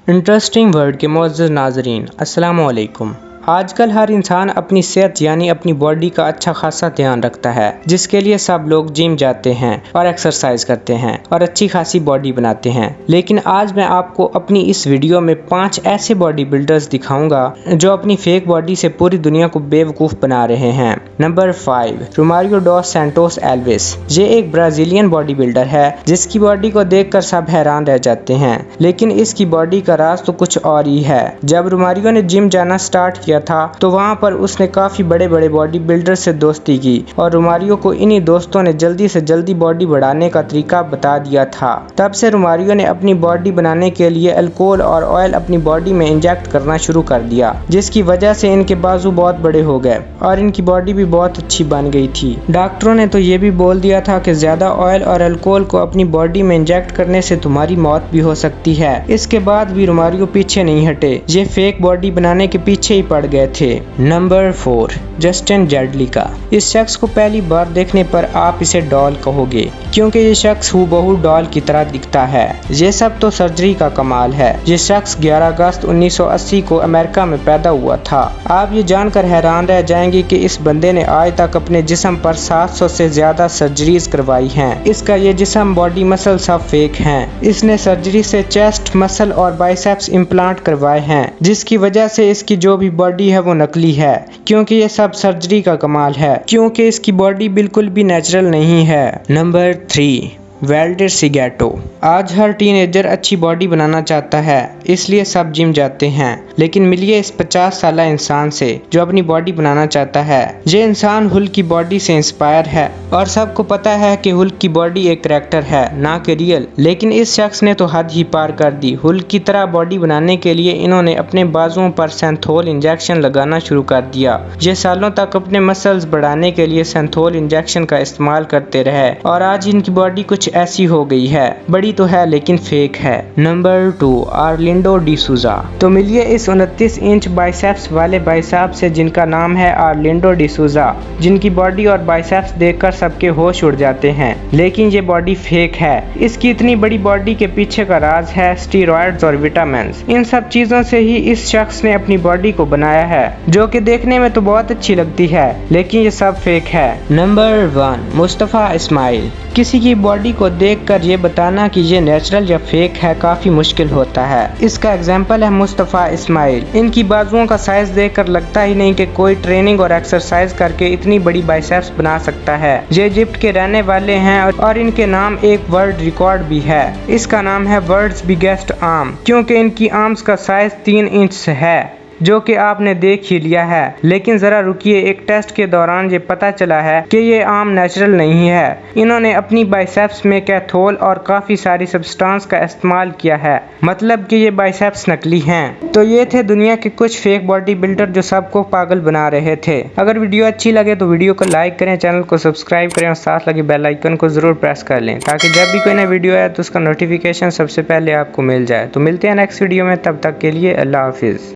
Interesting word के मुअज़्ज़ज़ नाज़रीन, अस्सलामु अलैकुम। आजकल हर इंसान अपनी सेहत यानी अपनी बॉडी का अच्छा खासा ध्यान रखता है, जिसके लिए सब लोग जिम जाते हैं और एक्सरसाइज करते हैं और अच्छी खासी बॉडी बनाते हैं। लेकिन आज मैं आपको अपनी इस वीडियो में 5 ऐसे बॉडी बिल्डर्स दिखाऊंगा जो अपनी फेक बॉडी से पूरी दुनिया को बेवकूफ़ बना रहे हैं। Number 5, Romario dos Santos Elvis. ये एक ब्राज़ीलियन बॉडी बिल्डर है जिसकी बॉडी को देखकर सब हैरान रह जाते हैं, लेकिन इसकी बॉडी का राज तो कुछ और ही है। जब रोमारियो ने जिम जाना स्टार्ट किया था तो वहां पर उसने काफी बड़े बड़े बॉडी बिल्डर से दोस्ती की और रोमारियो को इन्हीं दोस्तों ने जल्दी से जल्दी बॉडी बढ़ाने का तरीका बता दिया था। तब से रोमारियो ने अपनी बॉडी बनाने के लिए अल्कोहल और ऑयल अपनी बॉडी में इंजेक्ट करना शुरू कर दिया, जिसकी वजह से इनके बाजू बहुत बड़े हो गए और इनकी बॉडी भी बहुत अच्छी बन गई थी। डॉक्टरों ने तो ये भी बोल दिया था कि ज्यादा ऑयल और अल्कोहल को अपनी बॉडी में इंजेक्ट करने से तुम्हारी मौत भी हो सकती है। इसके बाद भी रोमारियो पीछे नहीं हटे, ये फेक बॉडी बनाने के पीछे ही पड़ गए थे। Number 4, Justin Jedlicka. इस शख्स को पहली बार देखने पर आप इसे डॉल कहोगे, क्योंकि ये शख्स हूबहू डॉल की तरह दिखता है। ये सब तो सर्जरी का कमाल है। ये शख्स 11 अगस्त 1980 को अमेरिका में पैदा हुआ था। आप ये जानकर हैरान रह जाएंगे कि इस बंदे ने आज तक अपने जिस्म पर 700 से ज्यादा सर्जरीज करवाई हैं। इसका ये जिस्म, बॉडी मसल सब फेक हैं। इसने सर्जरी से चेस्ट मसल और बाइसेप्स इम्प्लांट करवाए हैं, जिसकी वजह से इसकी जो भी बॉडी है वो नकली है, क्योंकि ये सब सर्जरी का कमाल है, क्योंकि इसकी बॉडी बिल्कुल भी नेचुरल नहीं है। Number 3, Welder Sigeto. आज हर टीनेजर अच्छी बॉडी बनाना चाहता है, इसलिए सब जिम जाते हैं। लेकिन मिलिए इस 50 साल इंसान से जो अपनी बॉडी बनाना चाहता है। ये इंसान हुल्क की बॉडी से इंस्पायर है और सबको पता है कि हुल्क की बॉडी एक करैक्टर है, ना कि रियल। लेकिन इस शख्स ने तो हद ही पार कर दी। हुल्क की तरह बॉडी बनाने के लिए इन्होंने अपने बाजुओं पर सेंथोल इंजेक्शन लगाना शुरू कर दिया। ये सालों तक अपने मसल्स बढ़ाने के लिए सेंथोल इंजेक्शन का इस्तेमाल करते रहे और आज इनकी बॉडी कुछ ऐसी हो गई है। बड़ी तो है लेकिन फेक है। नंबर 2, आर्लिंडो डिसूजा। तो मिलिए इस 29 इंच बाइसेप्स वाले भाई साहब से जिनका नाम है आर्लिंडो डिसूजा, जिनकी बॉडी और बाइसेप्स देखकर सबके होश उड़ जाते हैं। लेकिन ये बॉडी फेक है। इसकी इतनी बड़ी बॉडी के पीछे का राज है स्टीरॉयड्स और विटामिन। इन सब चीजों से ही इस शख्स ने अपनी बॉडी को बनाया है, जो कि देखने में तो बहुत अच्छी लगती है, लेकिन ये सब फेक है। नंबर 1, मुस्तफा इस्माइल। किसी की बॉडी को देखकर ये बताना कि ये नेचुरल या फेक है काफी मुश्किल होता है। इसका एग्जाम्पल है मुस्तफा इस्माइल। इनकी बाजुओं का साइज देखकर लगता ही नहीं कि कोई ट्रेनिंग और एक्सरसाइज करके इतनी बड़ी बाइसेप्स बना सकता है। ये इजिप्ट के रहने वाले हैं और इनके नाम एक वर्ल्ड रिकॉर्ड भी है। इसका नाम है वर्ल्ड्स बिगेस्ट आर्म, क्योंकि इनकी आर्म्स का साइज 3 इंच है, जो कि आपने देख ही लिया है। लेकिन जरा रुकिए, एक टेस्ट के दौरान ये पता चला है कि ये आम नेचुरल नहीं है। इन्होंने अपनी बाइसेप्स में कैथोल और काफी सारी सब्सटेंस का इस्तेमाल किया है, मतलब कि ये बाइसेप्स नकली हैं। तो ये थे दुनिया के कुछ फेक बॉडी बिल्डर जो सबको पागल बना रहे थे। अगर वीडियो अच्छी लगे तो वीडियो को लाइक करें, चैनल को सब्सक्राइब करें और साथ लगे बेल आइकन को जरूर प्रेस कर लें, ताकि जब भी कोई नया वीडियो आए तो उसका नोटिफिकेशन सबसे पहले आपको मिल जाए। तो मिलते हैं नेक्स्ट वीडियो में, तब तक के लिए अल्लाह हाफिज।